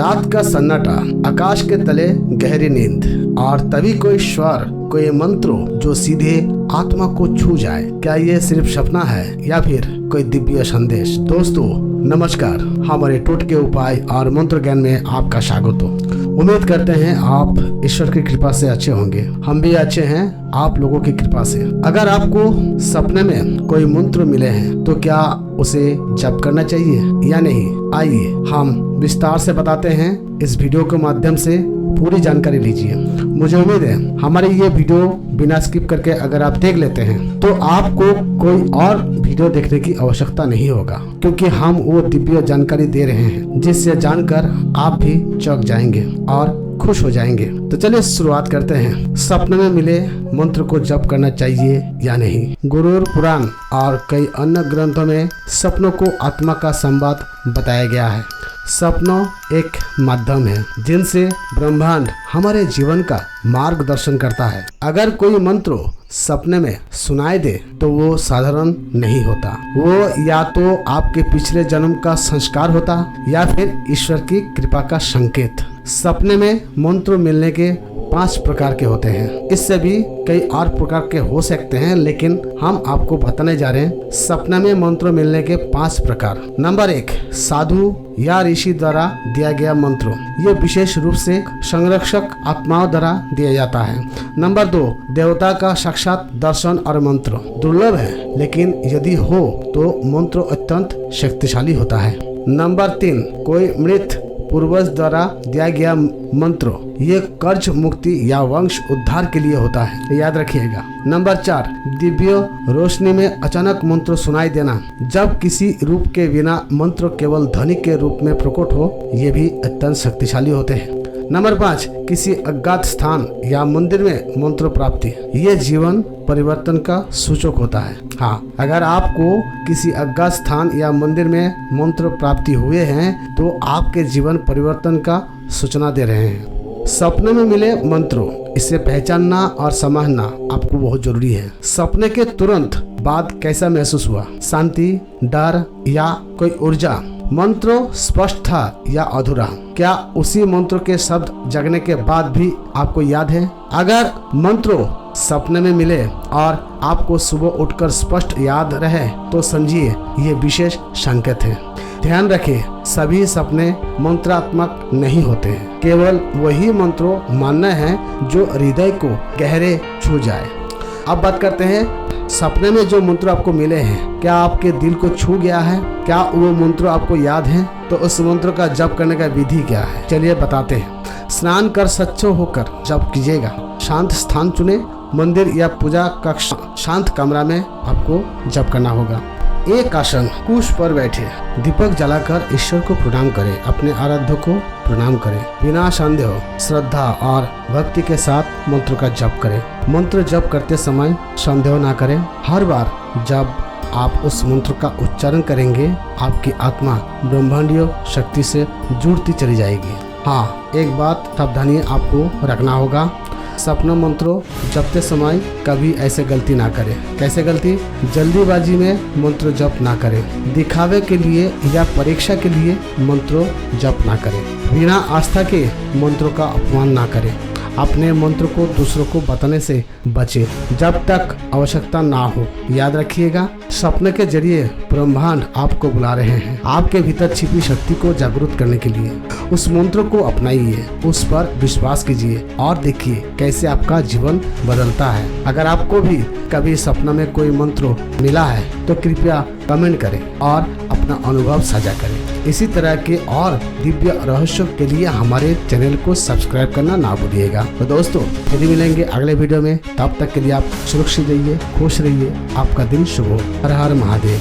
रात का सन्नाटा, आकाश के तले गहरी नींद, और तभी कोई स्वर, कोई मंत्र जो सीधे आत्मा को छू जाए। क्या ये सिर्फ सपना है या फिर कोई दिव्य संदेश? दोस्तों नमस्कार, हमारे टोटके उपाय और मंत्र ज्ञान में आपका स्वागत हो। उम्मीद करते हैं आप ईश्वर की कृपा से अच्छे होंगे। हम भी अच्छे हैं आप लोगों की कृपा से। अगर आपको सपने में कोई मंत्र मिले हैं तो क्या उसे जप करना चाहिए या नहीं? आइए हम विस्तार से बताते हैं। इस वीडियो के माध्यम से पूरी जानकारी लीजिए। मुझे उम्मीद है हमारी ये वीडियो बिना स्किप करके अगर आप देख लेते हैं तो आपको कोई और वीडियो देखने की आवश्यकता नहीं होगा, क्योंकि हम वो दिव्य जानकारी दे रहे हैं जिससे जानकर आप भी चौंक जाएंगे और खुश हो जाएंगे। तो चलिए शुरुआत करते हैं। सपने में मिले मंत्र को जप करना चाहिए या नहीं? गुरुर पुराण और कई अन्य ग्रंथों में सपनों को आत्मा का संवाद बताया गया है। सपनों एक माध्यम है जिनसे ब्रह्मांड हमारे जीवन का मार्गदर्शन करता है। अगर कोई मंत्र सपने में सुनाई दे तो वो साधारण नहीं होता। वो या तो आपके पिछले जन्म का संस्कार होता या फिर ईश्वर की कृपा का संकेत। सपने में मंत्र मिलने के 5 प्रकार के होते हैं। इससे भी कई और प्रकार के हो सकते हैं, लेकिन हम आपको बताने जा रहे हैं सपने में मंत्र मिलने के 5 प्रकार। नंबर 1, साधु या ऋषि द्वारा दिया गया मंत्र। ये विशेष रूप से संरक्षक आत्माओं द्वारा दिया जाता है। नंबर 2, देवता का साक्षात दर्शन और मंत्र। दुर्लभ है, लेकिन यदि हो तो मंत्र अत्यंत शक्तिशाली होता है। नंबर 3, कोई मृत पूर्वज द्वारा दिया गया मंत्र। ये कर्ज मुक्ति या वंश उद्धार के लिए होता है, याद रखिएगा। नंबर 4, दिव्य रोशनी में अचानक मंत्र सुनाई देना। जब किसी रूप के बिना मंत्र केवल ध्वनि के रूप में प्रकट हो, ये भी अत्यंत शक्तिशाली होते हैं। नंबर 5, किसी अज्ञात स्थान या मंदिर में मंत्र प्राप्ति। ये जीवन परिवर्तन का सूचक होता है। हाँ, अगर आपको किसी अज्ञात स्थान या मंदिर में मंत्र प्राप्ति हुए हैं तो आपके जीवन परिवर्तन का सूचना दे रहे हैं। सपने में मिले मंत्र, इसे पहचानना और समझना आपको बहुत जरूरी है। सपने के तुरंत बाद कैसा महसूस हुआ? शांति, डर या कोई ऊर्जा? मंत्र स्पष्ट था या अधूरा? क्या उसी मंत्र के शब्द जगने के बाद भी आपको याद है? अगर मंत्र सपने में मिले और आपको सुबह उठकर स्पष्ट याद रहे तो समझिए ये विशेष संकेत है। ध्यान रखें, सभी सपने मंत्रात्मक नहीं होते हैं। केवल वही मंत्र मानना है जो हृदय को गहरे छू जाए। अब बात करते हैं सपने में जो मंत्र आपको मिले हैं, क्या आपके दिल को छू गया है? क्या वो मंत्र आपको याद है? तो उस मंत्र का जप करने का विधि क्या है, चलिए बताते हैं। स्नान कर स्वच्छ होकर जप कीजिएगा। शांत स्थान चुने, मंदिर या पूजा कक्ष, शांत कमरा में आपको जप करना होगा। एक आसन, कुश पर बैठे, दीपक जलाकर ईश्वर को प्रणाम करें। अपने आराध्य को प्रणाम करें। बिना संदेह, श्रद्धा और भक्ति के साथ मंत्र का जप करें। मंत्र जप करते समय संदेह ना करें। हर बार जब आप उस मंत्र का उच्चारण करेंगे, आपकी आत्मा ब्रह्मांडीय शक्ति से जुड़ती चली जाएगी। हाँ, एक बात सावधानी आपको रखना होगा, सपना मंत्र जपते समय कभी ऐसे गलती ना करें। कैसे गलती? जल्दीबाजी में मंत्र जप ना करें। दिखावे के लिए या परीक्षा के लिए मंत्र जप ना करें। बिना आस्था के मंत्रों का अपमान ना करें। अपने मंत्र को दूसरों को बताने से बचें जब तक आवश्यकता ना हो। याद रखिएगा, सपने के जरिए ब्रह्मांड आपको बुला रहे हैं आपके भीतर छिपी शक्ति को जागरूक करने के लिए। उस मंत्र को अपनाइए, उस पर विश्वास कीजिए और देखिए कैसे आपका जीवन बदलता है। अगर आपको भी कभी सपना में कोई मंत्र मिला है तो कृपया कमेंट करें और अपना अनुभव साझा करें। इसी तरह के और दिव्य रहस्यों के लिए हमारे चैनल को सब्सक्राइब करना ना भूलिएगा। तो दोस्तों फिर मिलेंगे अगले वीडियो में। तब तक के लिए आप सुरक्षित रहिए, खुश रहिए। आपका दिन शुभ हो। हर हर महादेव।